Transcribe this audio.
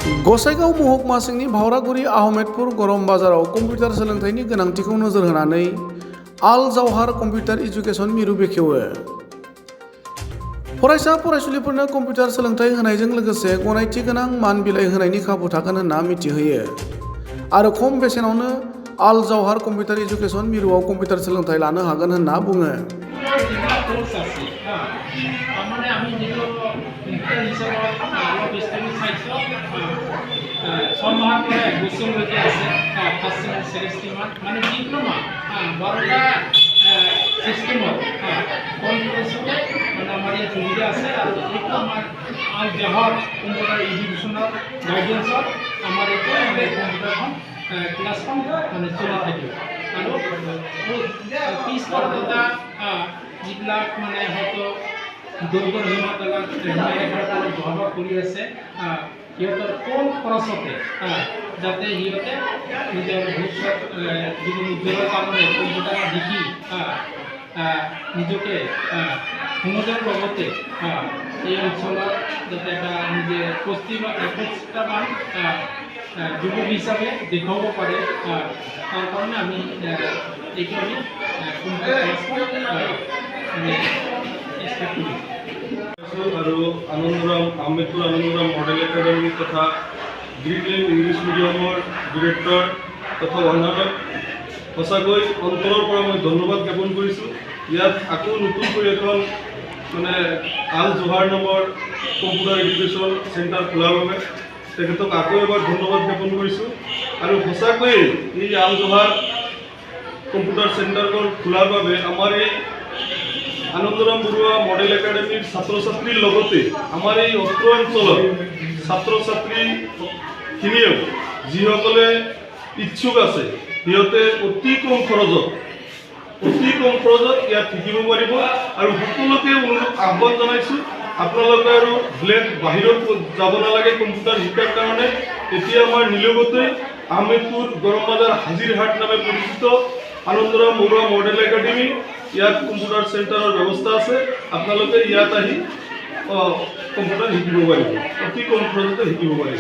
गसाइगाव महकुमा सिंनि भावरागुरि आहमेदपुर गरम बाजाराव कम्पिउटार सोलोंथाइनि गोनांथिखौ नोजोर होनानै आल जावहार कम्पिउटार इडुकेसन मिरु बेखेवो। फरायसा फरायसुलिफोरनो कम्पिउटार सोलोंथाइ होनायजों लोगोसे गनायथि गोनां मान बिलाइ होनायनि खाबु थागोन होनना मिथिहोयो आरो खम बेसेनावनो आल जावहार कम्पिउटार इडुकेसन मिरुआव कम्पिउटार सोलोंथाइ लानो हागोन होनना बुङो। যিবিলাক মানে হয়তো দুৰ্গৰ হিমাতলত বসবাস কৰি আছে সিহঁতৰ কম খৰচতে যাতে সিহঁতে নিজৰ ভৱিষ্যত জীৱন উজ্জ্বলৰ কাৰণে কম্পিউটাৰ শিকি নিজকে সমাজৰ লগতে এই অঞ্চলত যাতে এটা নিজে প্ৰতিষ্ঠাবান যুৱক হিচাপে দেখুৱাব পাৰে তাৰ কাৰণে আমি এইটো আমি আৰু আনন্দৰাম আহমেদপুৰ আনন্দৰাম মডেল একাডেমি তথা গ্ৰীণ ইংলিছ মিডিয়ামৰ ডিৰেক্টৰ তথা অনাৰক সঁচাকৈ অন্তৰৰ পৰা মই ধন্যবাদ জ্ঞাপন কৰিছোঁ। ইয়াত আকৌ নতুনকৈ এখন মানে আল জোহাৰ নামৰ কম্পিউটাৰ এডুকেশ্যন চেণ্টাৰ খোলাৰ বাবে তেখেতক আকৌ এবাৰ ধন্যবাদ জ্ঞাপন কৰিছোঁ। আৰু সঁচাকৈয়ে এই আল জোহাৰ কম্পিউটাৰ চেণ্টাৰখন খোলাৰ বাবে আমাৰ এই আনন্দৰাম বৰুৱা মডেল একাডেমিৰ ছাত্ৰ ছাত্ৰীৰ লগতে আমাৰ এই অত্ৰ অঞ্চলৰ ছাত্ৰ ছাত্ৰীখিনিয়েও যিসকলে ইচ্ছুক আছে সিহঁতে অতি কম খৰচত ইয়াত শিকিব পাৰিব। আৰু সকলোকে আহ্বান জনাইছোঁ আপোনালোকে আৰু বাহিৰত যাব নালাগে কম্পিউটাৰ শিকাৰ কাৰণে। এতিয়া আমাৰ নিলগতে আহমেদপুৰ গৰম বাজাৰ হাজিৰহাট নামে পৰিচিত আনন্দৰাম বৰুৱা মডেল একাডেমি ইয়াত কম্পিউটাৰ চেণ্টাৰৰ ব্যৱস্থা আছে। আপোনালোকে ইয়াত আহি কম্পিউটাৰ শিকিব পাৰিব, অতি কম খৰচতে শিকিব পাৰিব।